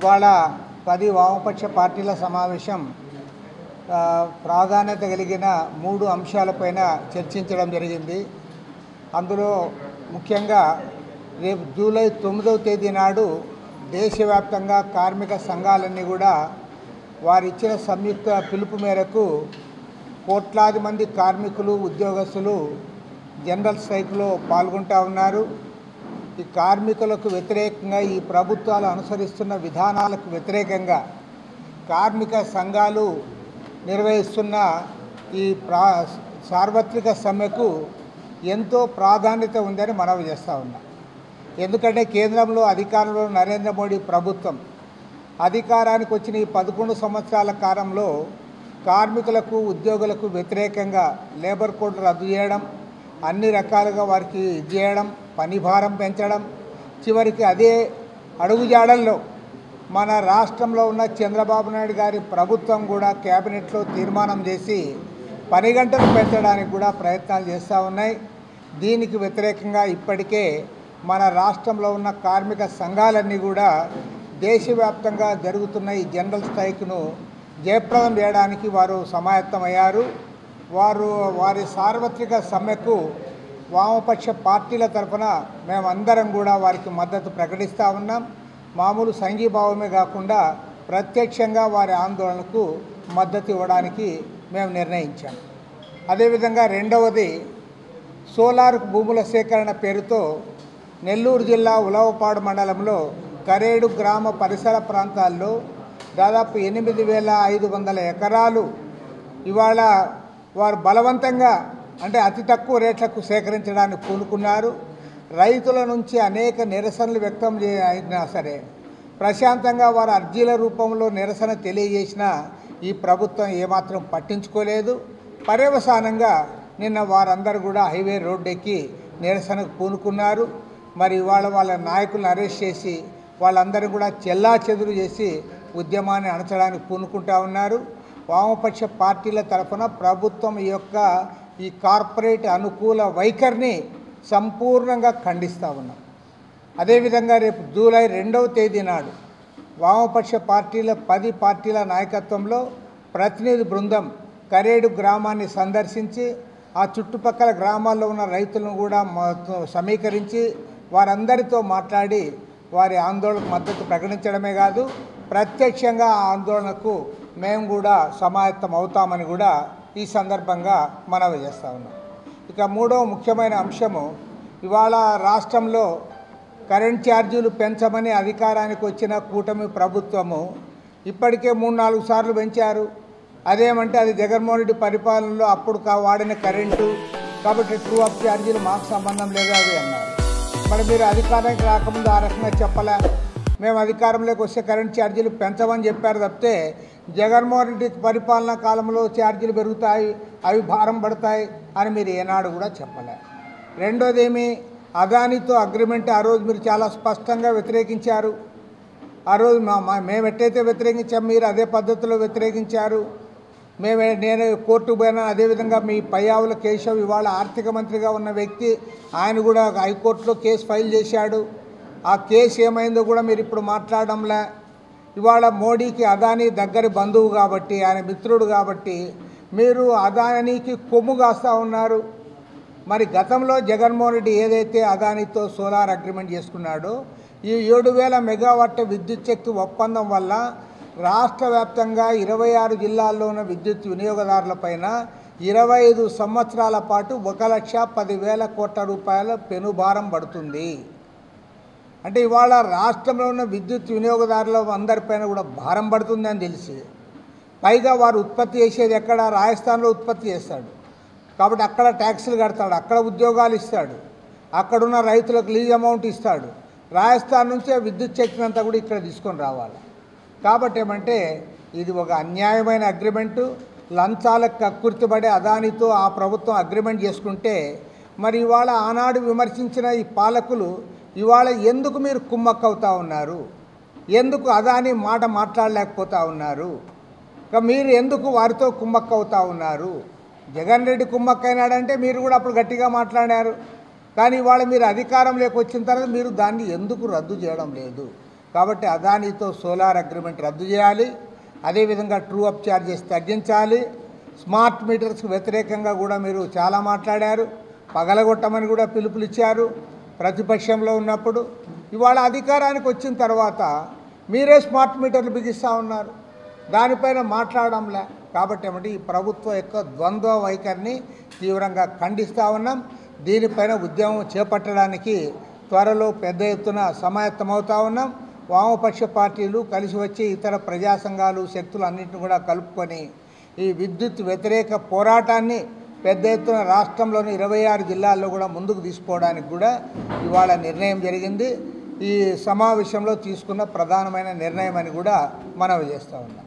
ఇవాళ 10 వామపక్ష పార్టీల సమావేశం ప్రాధాన్యత కలిగిన 3 అంశాలపైన చర్చించడం జరిగింది. అందులో ముఖ్యంగా రేపు జూలై 9వ తేదీ నాడు దేశవ్యాప్తంగా కార్మిక సంఘాలన్నీ కూడా వారిచ్చిన సంయుక్త పిలుపు మేరకు కోట్లాది మంది కార్మికులు ఉద్యోగస్తులు జనరల్ స్ట్రైక్లో పాల్గొంటూ ఉన్నారు. ఈ కార్మికులకు వ్యతిరేకంగా ఈ ప్రభుత్వాలు అనుసరిస్తున్న విధానాలకు వ్యతిరేకంగా కార్మిక సంఘాలు నిర్వహిస్తున్న ఈ సార్వత్రిక సమ్మెకు ఎంతో ప్రాధాన్యత ఉందని మనవి చేస్తూ ఉన్నాం. ఎందుకంటే కేంద్రంలో అధికారంలో నరేంద్ర మోడీ ప్రభుత్వం అధికారానికి వచ్చిన ఈ 11 సంవత్సరాల కాలంలో కార్మికులకు ఉద్యోగులకు వ్యతిరేకంగా లేబర్ కోడ్ రద్దు చేయడం, అన్ని రకాలుగా వారికి చేయడం, పని భారం పెంచడం, చివరికి అదే అడుగుజాడల్లో మన రాష్ట్రంలో ఉన్న చంద్రబాబు నాయుడు గారి ప్రభుత్వం కూడా కేబినెట్లో తీర్మానం చేసి పని గంటలు పెంచడానికి కూడా ప్రయత్నాలు చేస్తూ ఉన్నాయి. దీనికి వ్యతిరేకంగా ఇప్పటికే మన రాష్ట్రంలో ఉన్న కార్మిక సంఘాలన్నీ కూడా దేశవ్యాప్తంగా జరుగుతున్న ఈ జనరల్ స్ట్రైక్ను జయప్రదం చేయడానికి వారు సమాయత్తమయ్యారు. వారి సార్వత్రిక సమ్మెకు వామపక్ష పార్టీల తరఫున మేమందరం కూడా వారికి మద్దతు ప్రకటిస్తూ ఉన్నాం. మామూలు సంఘీభావమే కాకుండా ప్రత్యక్షంగా వారి ఆందోళనకు మద్దతు ఇవ్వడానికి మేము నిర్ణయించాం. అదేవిధంగా రెండవది, సోలార్ భూముల సేకరణ పేరుతో నెల్లూరు జిల్లా ఉలవపాడు మండలంలో కరేడు గ్రామ పరిసర ప్రాంతాల్లో దాదాపు 8,500 ఎకరాలు ఇవాళ వారు బలవంతంగా అంటే అతి తక్కువ రేట్లకు సేకరించడానికి పూనుకున్నారు. రైతుల నుంచి అనేక నిరసనలు వ్యక్తం అయినా సరే ప్రశాంతంగా వారు అర్జీల రూపంలో నిరసన తెలియజేసినా ఈ ప్రభుత్వం ఏమాత్రం పట్టించుకోలేదు. పర్యవసానంగా నిన్న వారందరూ కూడా హైవే రోడ్డు ఎక్కి నిరసనకు పూనుకున్నారు. మరి ఇవాళ వాళ్ళ నాయకులను అరెస్ట్ చేసి వాళ్ళందరూ కూడా చెల్లాచెదురు చేసి ఉద్యమాన్ని అణచడానికి పూనుకుంటా ఉన్నారు. వామపక్ష పార్టీల తరఫున ప్రభుత్వం ఈ కార్పొరేట్ అనుకూల వైఖరిని సంపూర్ణంగా ఖండిస్తూ ఉన్నాం. అదేవిధంగా రేపు జూలై 2వ తేదీ నాడు వామపక్ష పార్టీల 10 పార్టీల నాయకత్వంలో ప్రతినిధి బృందం కరేడు గ్రామాన్ని సందర్శించి ఆ చుట్టుపక్కల గ్రామాల్లో ఉన్న రైతులను కూడా సమీకరించి వారందరితో మాట్లాడి వారి ఆందోళనకు మద్దతు ప్రకటించడమే కాదు, ప్రత్యక్షంగా ఆ ఆందోళనకు మేము కూడా సమాయత్తం అవుతామని కూడా ఈ సందర్భంగా మనవి చేస్తూ ఉన్నాం. ఇక మూడవ ముఖ్యమైన అంశము, ఇవాళ రాష్ట్రంలో కరెంట్ ఛార్జీలు పెంచమని అధికారానికి వచ్చిన కూటమి ప్రభుత్వము ఇప్పటికే 3-4 సార్లు పెంచారు. అదేమంటే అది జగన్మోహన్ రెడ్డి పరిపాలనలో అప్పుడు వాడిన కరెంటు కాబట్టి ట్రూ అప్ ఛార్జీలు మాకు సంబంధం లేదు అవి అన్నారు. మరి మీరు అధికారానికి రాకముందు ఆ రకంగా చెప్పలే, మేము అధికారంలోకి వస్తే కరెంట్ ఛార్జీలు పెంచమని చెప్పారు తప్పితే జగన్మోహన్ రెడ్డి పరిపాలనా కాలంలో ఛార్జీలు పెరుగుతాయి, అవి భారం పడతాయి అని మీరు ఏనాడు కూడా చెప్పలే. రెండోదేమి, అదానితో అగ్రిమెంట్ ఆ రోజు మీరు చాలా స్పష్టంగా వ్యతిరేకించారు. ఆ రోజు మేము ఎట్టయితే వ్యతిరేకించాం మీరు అదే పద్ధతిలో వ్యతిరేకించారు. నేను కోర్టుకు పోయినా, అదేవిధంగా మీ పయ్యావుల కేశవ్ ఇవాళ ఆర్థిక మంత్రిగా ఉన్న వ్యక్తి ఆయన కూడా హైకోర్టులో కేసు ఫైల్ చేశాడు. ఆ కేసు ఏమైందో కూడా మీరు ఇప్పుడు మాట్లాడడంలే. ఇవాళ మోడీకి అదానీ దగ్గరి బంధువు కాబట్టి, ఆయన మిత్రుడు కాబట్టి మీరు అదానీకి కొమ్ము కాస్తూ ఉన్నారు. మరి గతంలో జగన్మోహన్ రెడ్డి ఏదైతే అదానీతో సోలార్ అగ్రిమెంట్ చేసుకున్నాడో ఈ 7,000 మెగావాట్ల విద్యుత్ శక్తి ఒప్పందం వల్ల రాష్ట్ర వ్యాప్తంగా 26 జిల్లాల్లో ఉన్న విద్యుత్ వినియోగదారులపైన 25 సంవత్సరాల పాటు 1,10,000 కోట్ల రూపాయల పెనుభారం పడుతుంది. అంటే ఇవాళ రాష్ట్రంలో ఉన్న విద్యుత్ వినియోగదారుల అందరిపైన కూడా భారం పడుతుందని తెలిసి పైగా వారు ఉత్పత్తి చేసేది ఎక్కడ, రాజస్థాన్లో ఉత్పత్తి చేస్తాడు కాబట్టి అక్కడ ట్యాక్సులు కడతాడు, అక్కడ ఉద్యోగాలు ఇస్తాడు, అక్కడున్న రైతులకు లీజ్ అమౌంట్ ఇస్తాడు. రాజస్థాన్ నుంచి ఆ విద్యుత్ శక్తిని అంతా కూడా ఇక్కడ తీసుకొని రావాలి. కాబట్టి ఏమంటే ఇది ఒక అన్యాయమైన అగ్రిమెంటు. లంచాలకు కక్కుర్తిపడే అదానితో ఆ ప్రభుత్వం అగ్రిమెంట్ చేసుకుంటే మరి ఇవాళ ఆనాడు విమర్శించిన ఈ పాలకులు ఇవాళ ఎందుకు మీరు కుమ్మక్కవుతూ ఉన్నారు, ఎందుకు అదాని మాట మాట్లాడలేకపోతూ ఉన్నారు, మీరు ఎందుకు వారితో కుమ్మక్కవుతూ ఉన్నారు? జగన్ రెడ్డి కుమ్మక్కైనాడంటే మీరు కూడా అప్పుడు గట్టిగా మాట్లాడారు. కానీ ఇవాళ మీరు అధికారంలోకి వచ్చిన తర్వాత మీరు దాన్ని ఎందుకు రద్దు చేయడం లేదు? కాబట్టి అదానీతో సోలార్ అగ్రిమెంట్ రద్దు చేయాలి. అదేవిధంగా ట్రూ అప్ ఛార్జెస్ తగ్గించాలి. స్మార్ట్ మీటర్స్కి వ్యతిరేకంగా కూడా మీరు చాలా మాట్లాడారు. పగలగొట్టమని కూడా పిలుపులు ఇచ్చారు ప్రతిపక్షంలో ఉన్నప్పుడు. ఇవాళ అధికారానికి వచ్చిన తర్వాత మీరే స్మార్ట్ మీటర్లు బిగిస్తూ ఉన్నారు, దానిపైన మాట్లాడడంలే. కాబట్టి ఏమంటే ఈ ప్రభుత్వం యొక్క ద్వంద్వ వైఖరిని తీవ్రంగా ఖండిస్తూ ఉన్నాం. దీనిపైన ఉద్యమం చేపట్టడానికి త్వరలో పెద్ద ఎత్తున సమాయత్తమవుతూ ఉన్నాం. వామపక్ష పార్టీలు కలిసి వచ్చి ఇతర ప్రజా సంఘాలు శక్తులు అన్నింటిని కూడా కలుపుకొని ఈ విద్యుత్ వ్యతిరేక పోరాటాన్ని పెద్ద ఎత్తున రాష్ట్రంలోని 26 జిల్లాల్లో కూడా ముందుకు తీసుకోవడానికి కూడా ఇవాళ నిర్ణయం జరిగింది. ఈ సమావేశంలో తీసుకున్న ప్రధానమైన నిర్ణయం అని కూడా మనవి చేస్తూ ఉన్నాం.